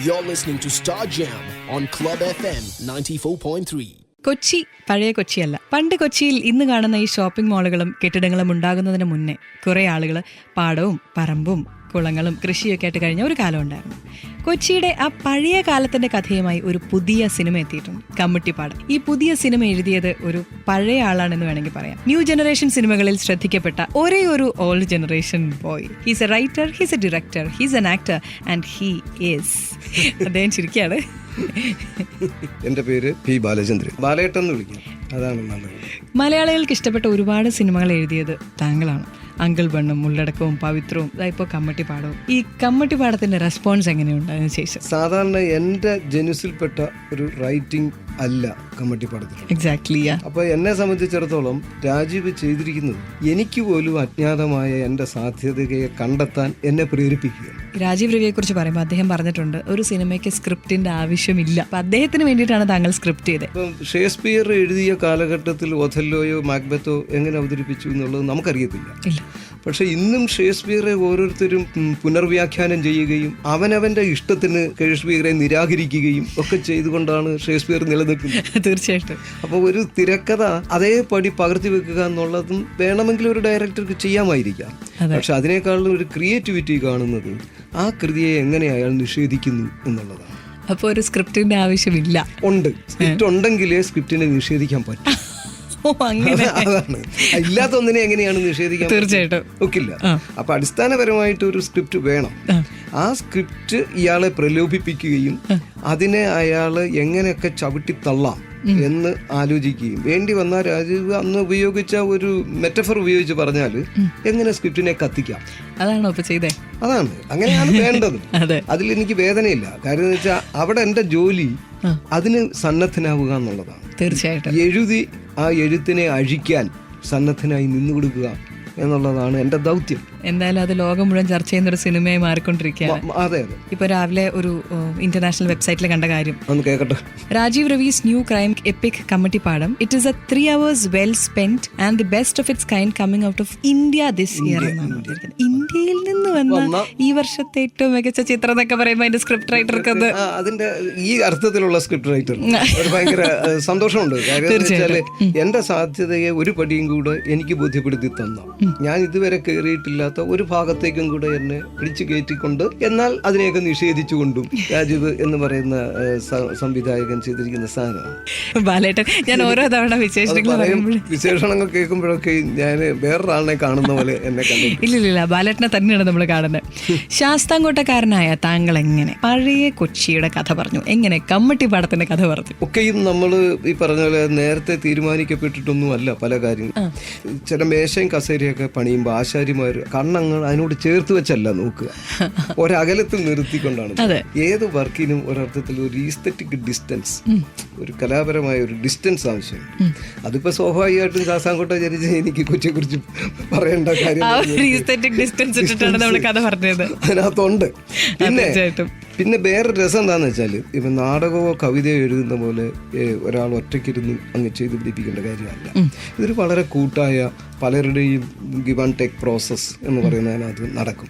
You're listening to Star Jam on Club FM 94.3. Kochi പഴയ കൊച്ചിയല്ല. പണ്ട് കൊച്ചിയിൽ ഇന്ന് കാണുന്ന ഈ ഷോപ്പിംഗ് മാളുകളും കെട്ടിടങ്ങളും ഉണ്ടാകുന്നതിന് മുന്നേ കുറേ ആളുകൾ പാടവും പറമ്പും കുളങ്ങളും കൃഷിയൊക്കെ ആയിട്ട് കഴിഞ്ഞ ഒരു കാലം ഉണ്ടായിരുന്നു. കൊച്ചിയുടെ ആ പഴയ കാലത്തിന്റെ കഥയുമായി ഒരു പുതിയ സിനിമ എത്തിയിട്ടുണ്ട്, കമ്മട്ടിപ്പാടം. ഈ പുതിയ സിനിമ എഴുതിയത് ഒരു പഴയ ആളാണെന്ന് വേണമെങ്കിൽ പറയാം. ന്യൂ ജനറേഷൻ സിനിമകളിൽ ശ്രദ്ധിക്കപ്പെട്ട ഒരേ ഒരു old generation boy. He's A writer, he's A director, he's an actor and he is അദ്ദേഹം ചിരിക്കുകയാണ്. എൻ്റെ പേര് പി ബാലചന്ദ്രൻ. ബാലേട്ടൻ എന്ന് വിളിക്കാം, അതാണ് നല്ലത്. മലയാളികൾക്ക് ഇഷ്ടപ്പെട്ട ഒരുപാട് സിനിമകൾ എഴുതിയത് താങ്കളാണ്. അങ്കിൾ ബണ്ണും ഉള്ളടക്കവും പവിത്രവും ഇപ്പോൾ കമ്മട്ടിപ്പാടവും. ഈ കമ്മട്ടിപ്പാടത്തിന്റെ റെസ്പോൺസ് എങ്ങനെയുണ്ട് അതിന് ശേഷം? സാധാരണ എൻ്റെ ജനുസിൽപ്പെട്ട ഒരു റൈറ്റിംഗ് അല്ല കമ്മട്ടിപ്പാടത്തിൽ. എക്സാക്ട്ലി. അപ്പോൾ എന്നെ സംബന്ധിച്ചിടത്തോളം രാജീവ് ചെയ്തിരിക്കുന്നത് എനിക്ക് പോലും അജ്ഞാതമായ എൻ്റെ സാധ്യതയെ കണ്ടെത്താൻ എന്നെ പ്രേരിപ്പിക്കുകയാണ്. രാജീവ് രവിയെ കുറിച്ച് പറയുമ്പോൾ അദ്ദേഹം പറഞ്ഞിട്ടുണ്ട്, ഒരു സിനിമയ്ക്ക് സ്ക്രിപ്റ്റിന്റെ ആവശ്യമില്ല. അപ്പൊ അദ്ദേഹത്തിന് വേണ്ടിയിട്ടാണ് താങ്കൾ സ്ക്രിപ്റ്റ് ചെയ്തത്. ഇപ്പം ഷേക്സ്പിയർ എഴുതിയ കാലഘട്ടത്തിൽ ഒഥല്ലോയോ മാക്ബത്തോ എങ്ങനെ അവതരിപ്പിച്ചു എന്നുള്ളത് നമുക്കറിയത്തില്ല. പക്ഷെ ഇന്നും ഷേക്സ്പിയറെ ഓരോരുത്തരും പുനർവ്യാഖ്യാനം ചെയ്യുകയും അവനവന്റെ ഇഷ്ടത്തിന് ഷേക്സ്പിയറെ നിരാകരിക്കുകയും ഒക്കെ ചെയ്തുകൊണ്ടാണ് ഷേക്സ്പിയർ നിലനിൽക്കുന്നത്. തീർച്ചയായിട്ടും. അപ്പോൾ ഒരു തിരക്കഥ അതേപടി പകർത്തി വെക്കുക എന്നുള്ളതും വേണമെങ്കിൽ ഒരു ഡയറക്ടർക്ക് ചെയ്യാമായിരിക്കാം. പക്ഷെ അതിനേക്കാളും ഒരു ക്രിയേറ്റിവിറ്റി കാണുന്നത് ആ കൃതിയെ എങ്ങനെ അയാൾ നിഷേധിക്കുന്നു എന്നുള്ളതാണ്. അപ്പോൾ ഒരു സ്ക്രിപ്റ്റിന്റെ ആവശ്യമില്ല. ഉണ്ട്, സ്ക്രിപ്റ്റ് ഉണ്ടെങ്കിലേ സ്ക്രിപ്റ്റിനെ നിഷേധിക്കാൻ പറ്റും. അതാണ്. ഇല്ലാത്ത ഒന്നിനെ എങ്ങനെയാണ് നിഷേധിക്കാൻ? തീർച്ചയായിട്ടും ഒക്കില്ല. അപ്പൊ അടിസ്ഥാനപരമായിട്ട് ഒരു സ്ക്രിപ്റ്റ് വേണം. ആ സ്ക്രിപ്റ്റ് ഇയാളെ പ്രലോഭിപ്പിക്കുകയും അതിനെ അയാള് എങ്ങനെയൊക്കെ ചവിട്ടിത്തള്ളാം എന്ന് ആലോചിക്കുകയും വേണ്ടി വന്നാൽ രാജീവ് അന്ന് ഉപയോഗിച്ച ഒരു മെറ്റഫർ ഉപയോഗിച്ച് പറഞ്ഞാൽ എങ്ങനെ സ്ക്രിപ്റ്റിനെ കത്തിക്കാം. അതാണോ ചെയ്തേ? അതാണ്, അങ്ങനെയാണ് വേണ്ടത്. അതിൽ എനിക്ക് വേദനയില്ല. കാര്യം എന്ന് വെച്ചാൽ അവിടെ എൻ്റെ ജോലി അതിന് സന്നദ്ധനാവുക എന്നുള്ളതാണ്. തീർച്ചയായിട്ടും. എഴുതി ആ എഴുത്തിനെ അഴിക്കാൻ സന്നദ്ധനായി നിന്നു കൊടുക്കുക എന്നുള്ളതാണ് എൻ്റെ ദൗത്യം. എന്തായാലും അത് ലോകം മുഴുവൻ ചർച്ച ചെയ്യുന്ന ഒരു സിനിമയായി മാറിക്കൊണ്ടിരിക്കുകയാണ്. അതെ അതെ. ഇപ്പൊ രാവിലെ ഒരു ഇന്റർനാഷണൽ വെബ്സൈറ്റിൽ കണ്ട കാര്യം ഒന്ന് കേൾക്കട്ടെ. Rajeev Ravi's new crime epic Kammattipadam. It is a 3 hours well spend and the best of its kind coming out of India this year എന്നാണ് പറഞ്ഞിരിക്കുന്നത്. ഇന്ത്യയിൽ നിന്ന് വന്ന ഈ വർഷത്തെ ഏറ്റവും മികച്ച ചിത്രം എന്നൊക്കെ പറയുമ്പോൾ അതിന്റെ സ്ക്രിപ്റ്റ് റൈറ്റർക്ക് അതിന്റെ ഈ അർത്ഥത്തിലുള്ള സ്ക്രിപ്റ്റ് റൈറ്റർ ഭയങ്കര സന്തോഷമുണ്ട്. കാര്യം എന്ന് വെച്ചാല് എന്റെ സാധ്യതയെ ഒരു പടിയും കൂടെ എനിക്ക് ബോധ്യപ്പെടുത്തി തന്നു. ഞാൻ ഇതുവരെ കയറിയിട്ടില്ലാത്ത ഒരു ഭാഗത്തേക്കും കൂടെ എന്നെ പിടിച്ചു കയറ്റിക്കൊണ്ട് എന്നാൽ അതിനെയൊക്കെ നിഷേധിച്ചുകൊണ്ടും രാജീവ് എന്ന് പറയുന്ന സംവിധായകൻ ചെയ്തിരിക്കുന്ന സാധനമാണ്. ബാലേട്ടൻ, ഞാൻ ഓരോ തവണ വിശേഷണങ്ങൾ കേൾക്കുമ്പോഴൊക്കെ ഞാൻ വേറൊരാളിനെ കാണുന്ന പോലെ എന്നെ കണ്ടു. ഇല്ലില്ല, ബാലേട്ടനെ തന്നെയാണ് നമ്മൾ കാണുന്നത്. ശാസ്താംകോട്ടക്കാരനായ താങ്കൾ എങ്ങനെ പഴയ കൊച്ചിയുടെ കഥ പറഞ്ഞു, എങ്ങനെ കമ്മട്ടിപ്പാടത്തിന്റെ കഥ പറഞ്ഞു? ഒക്കെയും നമ്മൾ ഈ പറഞ്ഞ പോലെ നേരത്തെ തീരുമാനിക്കപ്പെട്ടിട്ടൊന്നും അല്ല പല കാര്യങ്ങളും. ചില മേശയും കസേരയൊക്കെ പണിയുമ്പോൾ ആശാരിമാർ കണ്ണങ്ങൾ അതിനോട് ചേർത്ത് വെച്ചല്ല നോക്കുക, ഒരകലത്തിൽ നിർത്തിക്കൊണ്ടാണ്. ഏത് വർക്കിനും ഒരർത്ഥത്തിൽ ഒരു ഈസ്തെറ്റിക് ഡിസ്റ്റൻസ്, ഒരു കലാപരമായ ഒരു ഡിസ്റ്റൻസ് ആവശ്യമുണ്ട്. അതിപ്പോ സ്വാഭാവികമായിട്ടും ശാസ്താംകോട്ട ജനിച്ച എനിക്ക് കൊച്ചിയെ കുറിച്ച് പറയേണ്ട കാര്യം അതിനകത്തുണ്ട്. പിന്നെ വേറെ രസം എന്താന്ന് വെച്ചാൽ ഇപ്പം നാടകമോ കവിതയോ എഴുതുന്ന പോലെ ഒരാൾ ഒറ്റയ്ക്കിരുന്ന് അങ്ങ് ചെയ്ത് പിടിപ്പിക്കേണ്ട കാര്യമല്ല. ഇതൊരു വളരെ കൂട്ടായ പലരുടെയും ഗിവ് ആൻഡ് ടേക്ക് പ്രോസസ്സ് എന്ന് പറയുന്നതിനകത്ത് നടക്കും.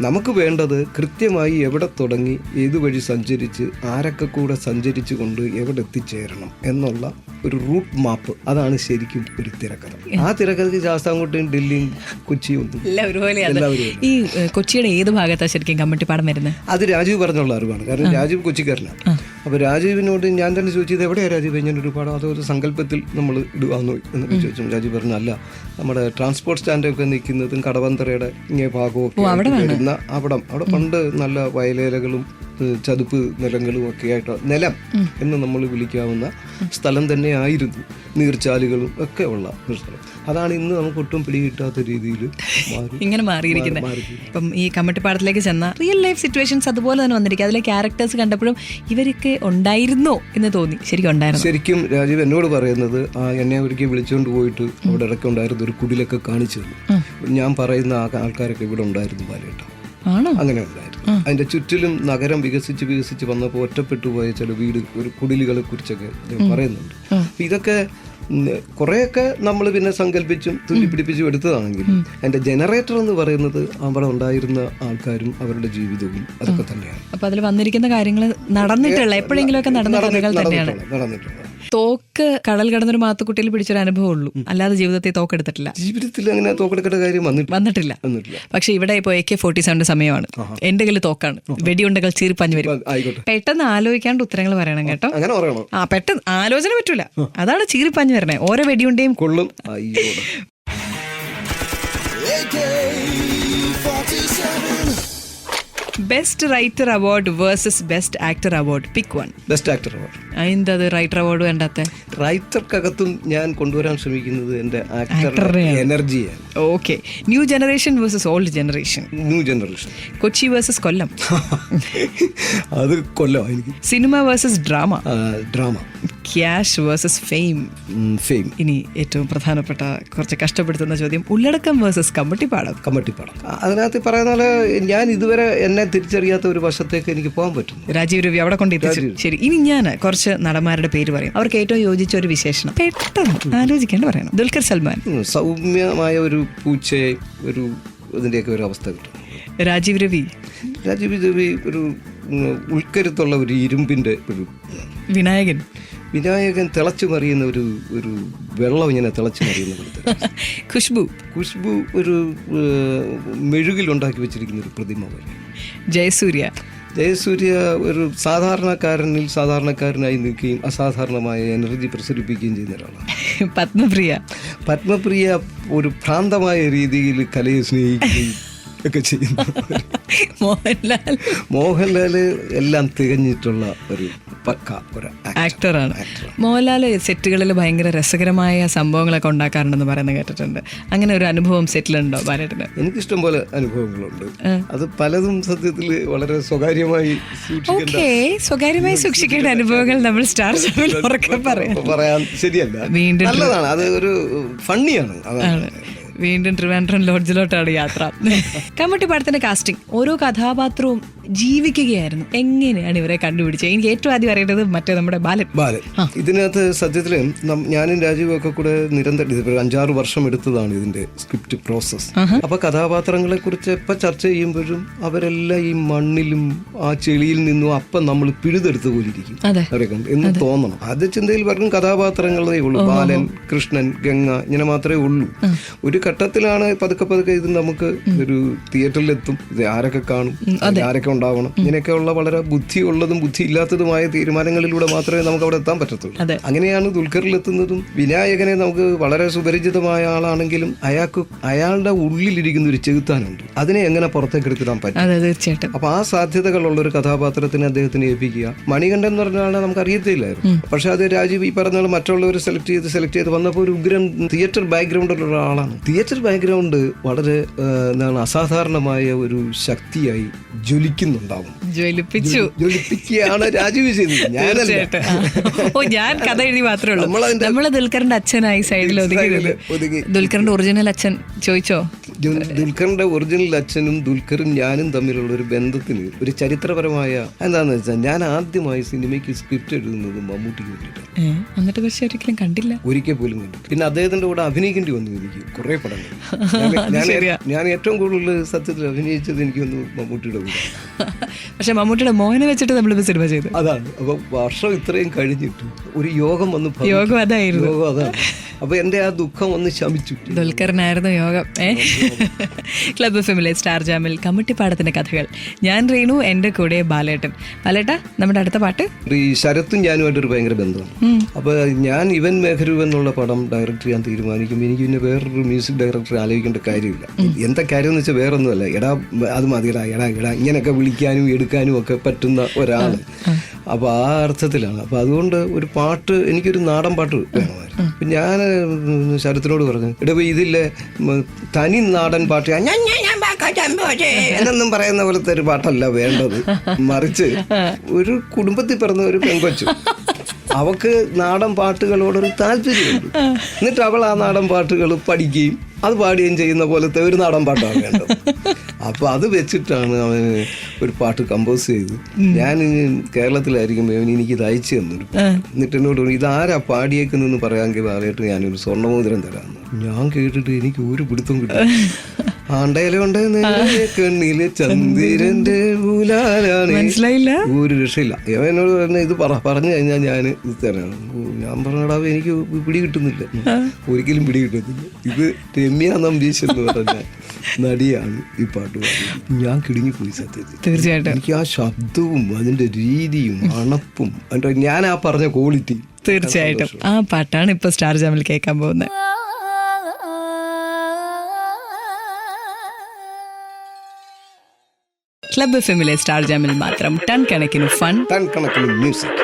നമുക്ക് വേണ്ടത് കൃത്യമായി എവിടെ തുടങ്ങി ഏത് വഴി സഞ്ചരിച്ച് ആരൊക്കെ കൂടെ സഞ്ചരിച്ചു കൊണ്ട് എവിടെ എത്തിച്ചേരണം എന്നുള്ള ഒരു റൂട്ട് മാപ്പ്. അതാണ് ശരിക്കും ഒരു തിരക്കഥ. ആ തിരക്കഥയ്ക്ക് ശാസ്താംകോട്ടയും ഡൽഹിയും കൊച്ചിയും ഒന്നും എല്ലാവരും. ഈ കൊച്ചിയുടെ ഏത് ഭാഗത്താണ് ശരിക്കും കമ്മട്ടിപ്പാടം വരുന്നത്? അത് രാജീവ് പറഞ്ഞുള്ള അറിവാണ്. കാരണം രാജീവ് കൊച്ചിക്കാരനാണ്. അപ്പോൾ രാജീവിനോട് ഞാൻ തന്നെ ചോദിച്ചത് എവിടെയാണ് രാജീവ്, ഞാൻ ഒരു പാടം അതൊരു സങ്കല്പത്തിൽ നമ്മൾ ഇടുവാന്നോ എന്നൊക്കെ ചോദിച്ചു. രാജീവ് പറഞ്ഞു അല്ല, നമ്മുടെ ട്രാൻസ്പോർട്ട് സ്റ്റാൻഡൊക്കെ നിൽക്കുന്നതും കടവന്തറയുടെ ഇങ്ങനെ ഭാഗവും വരുന്ന അവിടെ പണ്ട് നല്ല വയലേലകളും ചതുപ്പ് നിലങ്ങളും ഒക്കെ ആയിട്ട് നിലം എന്ന് നമ്മൾ വിളിക്കാവുന്ന സ്ഥലം തന്നെ ആയിരുന്നു. നീർച്ചാലുകളും ഒക്കെ ഉള്ള ഒരു സ്ഥലം. അതാണ് ഇന്ന് നമുക്ക് ഒട്ടും പിടികിട്ടാത്ത രീതിയിൽ ഇങ്ങനെ മാറിയിരിക്കുന്നത്. ഇപ്പം ഈ കമ്മട്ടിപ്പാടത്തിലേക്ക് ചെന്ന റിയൽ ലൈഫ് സിറ്റുവേഷൻസ് അതുപോലെ തന്നെ വന്നിരിക്കും. അതിലെ ക്യാരക്ടേഴ്സ് കണ്ടപ്പോഴും ഇവരൊക്കെ ഉണ്ടായിരുന്നോ എന്ന് തോന്നി. ശരിക്കും ഉണ്ടായിരുന്നു. ശരിക്കും രാജീവ് എന്നോട് പറയുന്നത് എന്നെ ഒരിക്കൽ വിളിച്ചുകൊണ്ട് പോയിട്ട് അവിടെ ഇടയ്ക്ക് ഉണ്ടായിരുന്ന ഒരു കുടിലൊക്കെ കാണിച്ചു തന്നു. ഞാൻ പറയുന്ന ആൾക്കാരൊക്കെ ഇവിടെ ഉണ്ടായിരുന്നു ബാലേട്ട. അങ്ങനെ ഉണ്ടായിരുന്നു. അതിന്റെ ചുറ്റിലും നഗരം വികസിച്ച് വന്നപ്പോൾ ഒറ്റപ്പെട്ടു പോയ ചില വീട് ഒരു കുടിലുകളെ കുറിച്ചൊക്കെ പറയുന്നുണ്ട്. ഇതൊക്കെ കുറേയൊക്കെ നമ്മൾ പിന്നെ സങ്കല്പിച്ചും തുല്ലിപ്പിടിപ്പിച്ചും എടുത്തതാണെങ്കിലും എൻ്റെ ജനറേറ്റർ എന്ന് പറയുന്നത് അവിടെ ഉണ്ടായിരുന്ന ആൾക്കാരും അവരുടെ ജീവിതവും അതൊക്കെ തന്നെയാണ്. അപ്പൊ അതിൽ വന്നിരിക്കുന്ന കാര്യങ്ങൾ നടന്നിട്ടുള്ള എപ്പോഴെങ്കിലും ഒക്കെ നടന്ന കഥകൾ തന്നെയാണ്. നടന്നിട്ടുള്ള തോക്ക് കടൽ കടന്നൊരു മാത്തുക്കുട്ടിയിൽ പിടിച്ചൊരു അനുഭവം ഉള്ളൂ, അല്ലാതെ ജീവിതത്തിൽ തോക്കെടുത്തിട്ടില്ല. ജീവിതത്തിൽ അങ്ങനെ തോക്കെടുക്കേണ്ട കാര്യം വന്നിട്ടില്ല. പക്ഷെ ഇവിടെ ഇപ്പോൾ AK-47 സമയമാണ്, എന്റെ കയ്യിൽ തോക്കാണ്, വെടിയുണ്ടകൾ ചീറിപ്പാഞ്ഞു വരും. പെട്ടെന്ന് ആലോചിക്കാണ്ട് ഉത്തരങ്ങൾ പറയണം കേട്ടോ. അങ്ങനെ പറയണോ? പെട്ടെന്ന് ആലോചന പറ്റൂല, അതാണ് ചീറിപ്പാഞ്ഞു വരണേ. ഓരോ വെടിയുണ്ടേയും കൊള്ളും. Best writer award versus best actor award, pick one. Best actor award. എന്താ റൈറ്റർ അവാർഡ് വേണ്ടാത്ത? റൈറ്റർക്കകത്തും ഞാൻ കൊണ്ടുവരാൻ ശ്രമിക്കുന്നത് എന്റെ ആക്ടറുടെ എനർജിയാണ്. Okay. New generation versus old generation. New generation. Kochi versus Kollam. അത് കൊല്ലം. എനിക്ക് cinema versus drama. Drama. Cash versus fame. Fame. ഇനി ഏറ്റവും പ്രധാനപ്പെട്ട കുറച്ച് കഷ്ടപ്പെടുത്തുന്ന ചോദ്യം, ഉള്ളടക്കം വേഴ്സസ് കമ്മട്ടിപ്പാടം. കമ്മട്ടിപ്പാടം. അതിനകത്ത് പറയുന്ന പോലെ ഞാൻ ഇതുവരെ എന്നെ തിരിച്ചറിയാത്ത ഒരു വശത്തേക്ക് എനിക്ക് പോകാൻ പറ്റും. രാജീവ് രവി അവിടെ കൊണ്ടെത്തിച്ചു. ശരി, ഇനി ഞാൻ കുറച്ച് നടന്മാരുടെ പേര് പറയും, അവർക്ക് ഏറ്റവും യോജിച്ച ഒരു വിശേഷണം പെട്ടെന്ന് ആലോചിക്കേണ്ടി പറയണം. ദുൽഖർ സൽമാൻ. സൗമ്യമായ ഒരു പൂച്ചയെ ഒരു ഇതിന്റെയൊക്കെ ഒരു അവസ്ഥ കിട്ടും. രാജീവ് രവി. രാജീവ് രവി ഒരു ഉൾക്കരുത്തുള്ള ഒരു ഇരുമ്പിന്റെ ഒരു. വിനായകൻ. വിനായകൻ തിളച്ചു മറിയുന്ന ഒരു വെള്ളം ഇങ്ങനെ തിളച്ചു മറിയുന്ന. ഖുഷ്ബു. ഖുഷ്ബു ഒരു മെഴുകിൽ ഉണ്ടാക്കി വെച്ചിരിക്കുന്ന ഒരു പ്രതിമ പോലെ. ജയസൂര്യ. ജയസൂര്യ ഒരു സാധാരണക്കാരനിൽ സാധാരണക്കാരനായി നിൽക്കുകയും അസാധാരണമായ എനർജി പ്രസരിപ്പിക്കുകയും ചെയ്യുന്ന ഒരാളാണ്. പത്മപ്രിയ. പത്മപ്രിയ ഒരു ഭ്രാന്തമായ രീതിയിൽ കലയെ സ്നേഹിക്കുകയും ഒക്കെ ചെയ്യുന്നു. മോഹൻലാൽ. മോഹൻലാല് എല്ലാം തികഞ്ഞിട്ടുള്ള ഒരു പക്ക ഒരു ആക്ടറാണ്. മോഹൻലാൽ സെറ്റുകളിൽ ഭയങ്കര രസകരമായ സംഭവങ്ങളൊക്കെ ഉണ്ടാക്കാറുണ്ടെന്ന് പറയുന്നത് കേട്ടിട്ടുണ്ട്. അങ്ങനെ ഒരു അനുഭവം സെറ്റിലുണ്ടോ ബാലേട്ടന്? എനിക്കിഷ്ടം പോലെ അനുഭവങ്ങളുണ്ട്. അത് പലതും സത്യത്തിൽ വളരെ സ്വകാര്യമായി സ്വകാര്യമായി സൂക്ഷിക്കേണ്ട അനുഭവങ്ങൾ നമ്മൾ സ്റ്റാർ പറയാൻ ശരിയല്ല. വീണ്ടും നല്ലതാണ്, അത് ഒരു ഫണ്ണിയാണ്. അതാണ്. വീണ്ടും ട്രിവാൻഡ്രം ലോഡ്ജിലോട്ടാണ് യാത്ര. കമ്മട്ടിപ്പാടത്തിന്റെ കാസ്റ്റിംഗ്, ഓരോ കഥാപാത്രവും ജീവിക്കുകയായിരുന്നു. എങ്ങനെയാണ് ഇവരെ കണ്ടുപിടിച്ചത്? എനിക്ക് ഏറ്റവും ആദ്യം അറിയേണ്ടത് മറ്റേ നമ്മുടെ ബാലൻ. ഇതിനകത്ത് സത്യത്തില് ഞാനും രാജീവും ഒക്കെ കൂടെ നിരന്തരം 5-6 വർഷം എടുത്തതാണ് ഇതിന്റെ സ്ക്രിപ്റ്റ് പ്രോസസ്. അപ്പൊ കഥാപാത്രങ്ങളെ കുറിച്ച് എപ്പോ ചർച്ച ചെയ്യുമ്പോഴും അവരെല്ലാം ഈ മണ്ണിലും ആ ചെളിയിൽ നിന്നും അപ്പം നമ്മൾ പിഴുതെടുത്ത പോലെ ഇരിക്കും അവരെ കണ്ട് എന്ന് തോന്നണം. ആദ്യ ചിന്തയിൽ വെറും കഥാപാത്രങ്ങളേ ഉള്ളൂ. ബാലൻ, കൃഷ്ണൻ, ഗംഗ ഇങ്ങനെ മാത്രമേ ഉള്ളൂ. ഒരു ഘട്ടത്തിലാണ് പതുക്കെ ഇത് നമുക്ക് ഒരു തിയേറ്ററിലെത്തും, ഇത് ആരൊക്കെ കാണും, ആരൊക്കെ ഉണ്ടാവണം, ഇങ്ങനെയൊക്കെയുള്ള വളരെ ബുദ്ധിയുള്ളതും ബുദ്ധി ഇല്ലാത്തതുമായ തീരുമാനങ്ങളിലൂടെ മാത്രമേ നമുക്ക് അവിടെ എത്താൻ പറ്റത്തുള്ളൂ. അങ്ങനെയാണ് ദുൽഖറിലെത്തുന്നതും. വിനായകനെ നമുക്ക് വളരെ സുപരിചിതമായ ആളാണെങ്കിലും അയാളുടെ ഉള്ളിലിരിക്കുന്ന ഒരു ചെകുത്താനുണ്ട്, അതിനെ എങ്ങനെ പുറത്തേക്ക് എടുക്കാൻ പറ്റും. അപ്പൊ ആ സാധ്യതകളുള്ള ഒരു കഥാപാത്രത്തിനെ അദ്ദേഹത്തിന് ഏൽപ്പിക്കുക. മണികണ്ഠൻ എന്ന് പറഞ്ഞ ആളെ നമുക്ക് അറിയത്തില്ലായിരുന്നു. പക്ഷെ അത് രാജീവ് ഈ പറഞ്ഞ മറ്റുള്ളവർ സെലക്ട് ചെയ്ത് വന്നപ്പോൾ ഒരു ഉഗ്രം തിയേറ്റർ ബാക്ക്ഗ്രൗണ്ടുള്ള ഒരാളാണ്. തിയേറ്റർ ബാക്ക്ഗ്രൗണ്ട് വളരെ എന്താണ് അസാധാരണമായ ഒരു ശക്തിയായി ജ്വലിക്കുന്നുണ്ടാവും. ജ്വലിപ്പിക്കുകയാണ് രാജീവ് ചെയ്തത്, ഞാനല്ല. ഞാൻ കഥ എഴുതി മാത്രമേ ഉള്ളൂ. നമ്മള് ദുൽഖറിന്റെ അച്ഛനായി സൈഡിൽ ഒതുങ്ങി. ദുൽഖറിന്റെ ഒറിജിനൽ അച്ഛൻ ചോദിച്ചോ? ദുൽഖറിന്റെ ഒറിജിനൽ അച്ഛനും ദുൽഖറും ഞാനും തമ്മിലുള്ള ഒരു ബന്ധത്തിന് ഒരു ചരിത്രപരമായ എന്താണെന്ന് വെച്ചാൽ, ഞാൻ ആദ്യമായി സിനിമയ്ക്ക് സ്ക്രിപ്റ്റ് എഴുതുന്നത് മമ്മൂട്ടിക്ക് വേണ്ടിയിട്ടാണ്. എന്നിട്ട് പക്ഷെ ഒരിക്കലും കണ്ടില്ല, ഒരിക്കൽ പോലും കണ്ടില്ല. പിന്നെ അദ്ദേഹത്തിന്റെ കൂടെ അഭിനയിക്കേണ്ടി വന്നു എനിക്ക് കുറെ പടങ്ങൾ. ഞാൻ ഏറ്റവും കൂടുതൽ സത്യത്തിൽ അഭിനയിച്ചത് എനിക്കൊന്ന് മമ്മൂട്ടിയുടെ കൂടെ. പക്ഷെ മമ്മൂട്ടിയുടെ മോഹനെ വെച്ചിട്ട് നമ്മളിപ്പോ സിനിമ ചെയ്തു. അതാണ്. അപ്പൊ വർഷം ഇത്രയും കഴിഞ്ഞിട്ട് ഒരു യോഗം വന്നു. യോഗം അതായിരുന്നു. അതാണ്. അപ്പൊ എന്റെ ആ ദുഃഖം ഒന്ന് ശമിച്ചു. ദുൽഖറിനായിരുന്നു യോഗം. ക്ലബ് എഫ്എമ്മിലെ സ്റ്റാർ ജാമിൽ കമ്മട്ടിപ്പാടത്തിന്റെ കഥകൾ. ഞാൻ റീനു, എന്റെ കൂടെ ബാലേട്ടൻ. ബാലേട്ടാ, നമ്മുടെ അടുത്ത പാട്ട്. ഈ ശരത്തും ഞാനുമായിട്ടൊരു ഭയങ്കര ബന്ധമാണ്. അപ്പൊ ഞാൻ ഇവൻ മേഘരു എന്നുള്ള പടം ഡയറക്റ്റ് ചെയ്യാൻ തീരുമാനിക്കും. എനിക്ക് പിന്നെ വേറൊരു മ്യൂസിക് ഡയറക്ടറെ ആലോചിക്കേണ്ട കാര്യമില്ല. എന്താ കാര്യം എന്ന് വെച്ചാൽ വേറൊന്നുമല്ല, അത് മതിയടാ, ഇങ്ങനെയൊക്കെ വിളിക്കാനും എടുക്കാനും ഒക്കെ പറ്റുന്ന ഒരാള്. അപ്പൊ ആ അർത്ഥത്തിലാണ്. അപ്പൊ അതുകൊണ്ട് ഒരു പാട്ട്, എനിക്കൊരു നാടൻ പാട്ട് വേണമായിരുന്നു. ഞാൻ ശരത്തിനോട് പറഞ്ഞു, ഇതില്ലേ തനി നാടൻ പാട്ട് എന്നൊന്നും പറയുന്ന പോലത്തെ ഒരു പാട്ടല്ല വേണ്ടത്, മറിച്ച് ഒരു കുടുംബത്തിൽ പിറന്ന ഒരു പെങ്കൊച്ചു, അവക്ക് നാടൻ പാട്ടുകളോടൊരു താല്പര്യമുണ്ട്. എന്നിട്ട് അവൾ ആ നാടൻ പാട്ടുകൾ പഠിക്കുകയും അത് പാടുകയും ചെയ്യുന്ന പോലത്തെ ഒരു നാടൻ പാട്ടാണ് വേണ്ടത്. അപ്പൊ അത് വെച്ചിട്ടാണ് അവന് ഒരു പാട്ട് കമ്പോസ് ചെയ്ത്. ഞാൻ കേരളത്തിലായിരിക്കുമ്പോൾ അവൻ എനിക്ക് ഇത് അയച്ചു തന്നൊരു എന്നിട്ട് എന്നോട് പറഞ്ഞു, ഇതാരാ പാടിയേക്കുന്നെന്ന് പറയാമെങ്കിൽ പറയട്ട് ഞാനൊരു സ്വർണ്ണമോതിരം തരാമെന്ന്. ഞാൻ കേട്ടിട്ട് എനിക്ക് ഒരു പിടുത്തം കിട്ടും. കണ്ണിലെ ചന്ദ്രന്റെ മനസ്സിലായില്ല, ഒരു രക്ഷയില്ല. എന്നോട് പറഞ്ഞ ഇത് പറഞ്ഞു കഴിഞ്ഞാൽ ഞാൻ ഇത് തരാണ്. ഞാൻ പറഞ്ഞടാ എനിക്ക് പിടി കിട്ടുന്നില്ല, ഒരിക്കലും പിടി കിട്ടുന്നില്ല. ഇത് രമ്യ നമ്പീശ് എന്ന് പറഞ്ഞ നടിയാണ് ഈ പാട്ട് പാടുന്നത്. ഞാൻ കിടുങ്ങിപ്പോയി സത്യത്തിൽ. തീർച്ചയായിട്ടും എനിക്ക് ആ ശബ്ദവും അതിന്റെ രീതിയും അണപ്പും ഞാൻ ആ പറഞ്ഞ ക്വാളിറ്റി. തീർച്ചയായിട്ടും ആ പാട്ടാണ് ഇപ്പൊ സ്റ്റാർ ജാമിൽ കേൾക്കാൻ പോകുന്നത്. ക്ലബ് എഫ്എമ്മിലെ സ്റ്റാർ ജാമിൽ മാത്രം ടൺ കണക്കിന് ഫൺ, ടൺ കണക്കിന് മ്യൂസിക്.